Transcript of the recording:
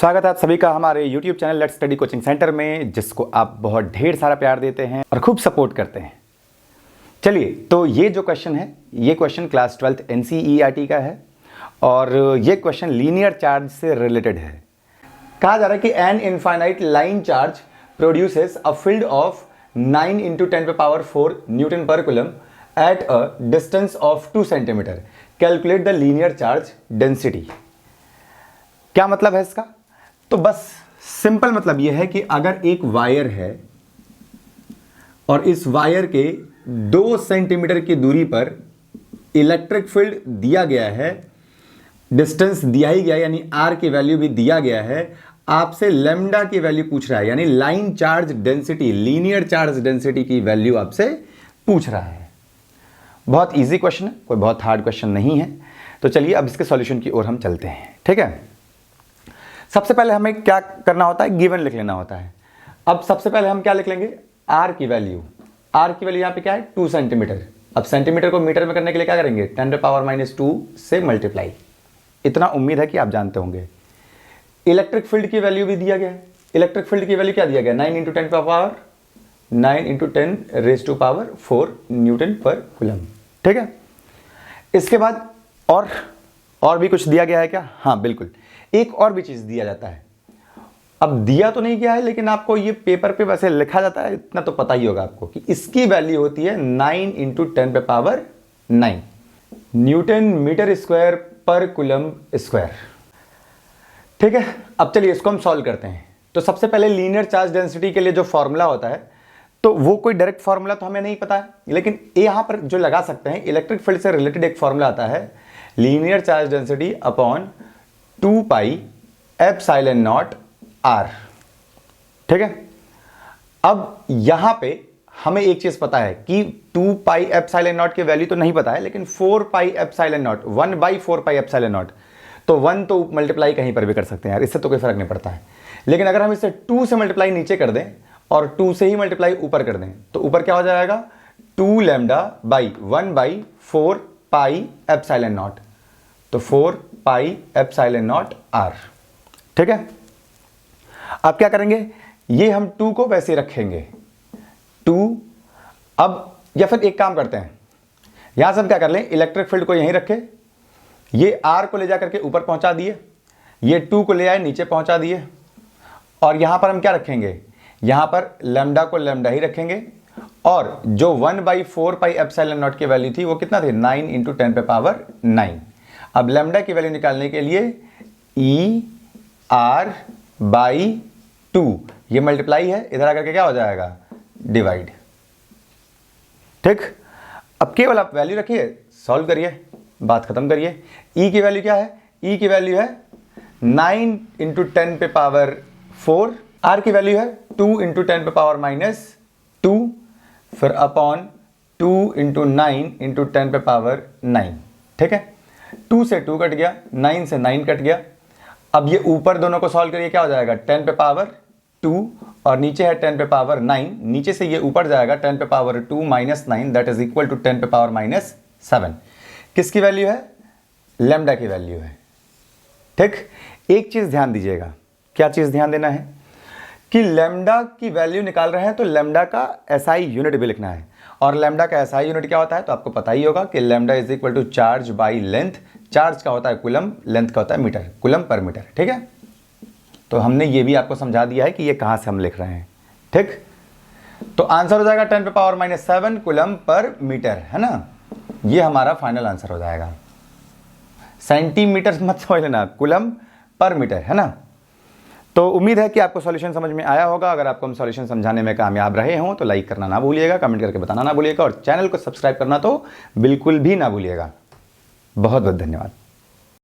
स्वागत है आप सभी का हमारे YouTube channel let's study coaching centre में, जिसको आप बहुत ढेर सारा प्यार देते हैं और खूब सपोर्ट करते हैं। चलिए, तो ये जो क्वेश्चन है, ये क्वेश्चन क्लास 12th NCERT का है और ये क्वेश्चन लीनियर चार्ज से रिलेटेड है। कहा जा रहा है कि an infinite line charge produces a field of 9 × 10⁴ newton पर coulomb at a distance of 2 centimetre. Calculate the linear charge density. क्या मतलब है इसका? तो बस सिंपल मतलब यह है कि अगर एक वायर है और इस वायर के 2 सेंटीमीटर की दूरी पर इलेक्ट्रिक फील्ड दिया गया है, डिस्टेंस दिया ही गया यानी आर की वैल्यू भी दिया गया है, आपसे लैम्डा की वैल्यू पूछ रहा है यानी line charge density, linear charge density की वैल्यू आपसे पूछ रहा है। बहुत इजी क्वेश्चन है, कोई बहुत हार्ड क्वेश्चन नहीं है। तो चलिए अब इसके सॉल्यूशन की ओर हम चलते हैं। ठीक है, सबसे पहले हमें क्या करना होता है, गिवन लिख लेना होता है। अब सबसे पहले हम क्या लिख लेंगे, आर की वैल्यू। आर की वैल्यू यहाँ पे क्या है, 2 सेंटीमीटर। अब सेंटीमीटर को मीटर में करने के लिए क्या करेंगे, 10⁻⁻2 से मल्टीप्लाई। इतना उम्मीद है कि आप जानते होंगे। इलेक्ट्रिक फील्ड की वैल्यू भी दिया गया है। इलेक्ट्रिक फील्ड की वैल्यू क्या दिया गया, 9 × 10⁻4 न्यूटन पर कूलम। ठीक है, इसके बाद और भी कुछ दिया गया है क्या? हाँ बिल्कुल, एक और भी चीज दिया जाता है। अब दिया तो नहीं गया है, लेकिन आपको ये पेपर पे वैसे लिखा जाता है, इतना तो पता ही होगा आपको कि इसकी वैल्यू होती है 9 × 10⁻9 न्यूटन मीटर स्क्वायर पर कूलम स्क्वायर। ठीक है, अब चलिए इसको हम सॉल्व करते हैं। तो सबसे पहले लीनियर चार्ज डेंसिटी के लिए जो फॉर्मूला होता है, तो वो कोई डायरेक्ट फॉर्मूला तो हमें नहीं पता है, लेकिन यहां पर जो लगा सकते हैं, इलेक्ट्रिक फील्ड से रिलेटेड एक फॉर्मूला आता है, linear charge density upon 2πε0 r। ठीक है, अब यहां पे हमें एक चीज पता है कि 2πε0 की वैल्यू तो नहीं पता है, लेकिन 4πε0 1/4πε0, तो 1 तो मल्टीप्लाई कहीं पर भी कर सकते हैं यार, इससे तो कोई फर्क नहीं पड़ता है। लेकिन अगर हम इसे 2 से मल्टीप्लाई नीचे कर दें और 2 से ही मल्टीप्लाई ऊपर कर दें, तो ऊपर क्या हो जाएगा, 2λ/1/4πε0, तो 4πε0 r। ठीक है, अब क्या करेंगे, ये हम 2 को वैसे रखेंगे 2। अब या फिर एक काम करते हैं, यहां से हम क्या कर लें, इलेक्ट्रिक फील्ड को यहीं रखे, ये r को ले जाकर के ऊपर पहुंचा दिए, ये 2 को ले आए नीचे पहुंचा दिए, और यहां पर हम क्या रखेंगे, यहां पर लैम्डा को लैम्डा ही रखेंगे, और जो 1/4πε0 की वैल्यू थी वो कितना थी, 9 × 10⁻9। अब लैम्डा की वैल्यू निकालने के लिए ER/2, ये मल्टीप्लाई है, इधर आकर के क्या हो जाएगा, डिवाइड। ठीक, अब केवल आप वैल्यू रखिए, सॉल्व करिए, बात खत्म करिए। E की वैल्यू क्या है, E की वैल्यू है 9 × 10⁻4, R की वैल्यू है 2 × 10⁻−2, फिर अपॉन 2 × 9 × 10⁻9। ठीक है, 2 से 2 कट गया, 9 से 9 कट गया। अब ये ऊपर दोनों को सॉल्व करिए, क्या हो जाएगा, 10⁻2 और नीचे है 10⁻9, नीचे से ये ऊपर जाएगा 10⁻2 - 9, दैट इज इक्वल टू 10⁻7। किसकी वैल्यू है, लैम्डा की वैल्यू है। ठीक, एक चीज ध्यान दीजिएगा, क्या चीज ध्यान देना है कि लैम्डा की वैल्यू निकाल रहे हैं तो लैम्डा का SI यूनिट भी लिखना है, और लैम्डा का SI यूनिट क्या होता है, तो आपको पता ही होगा कि lambda is equal to charge by length. Charge का होता है कूलम, लेंथ का होता है मीटर, कूलम पर मीटर। ठीक है, तो हमने ये भी आपको समझा दिया है कि ये कहां से हम लिख रहे हैं। ठीक, तो आंसर हो जाएगा 10⁻7 कूलम पर मीटर, है ना, ये हमारा फाइनल आंसर हो जाएगा। सेंटीमीटर मत समझ लेना, कूलम पर मीटर, है ना। तो उम्मीद है कि आपको सॉल्यूशन समझ में आया होगा। अगर आपको हम सॉल्यूशन समझाने में कामयाब रहे हों तो लाइक करना ना भूलिएगा, कमेंट करके बताना ना भूलिएगा, और चैनल को सब्सक्राइब करना तो बिल्कुल भी ना भूलिएगा। बहुत बहुत धन्यवाद।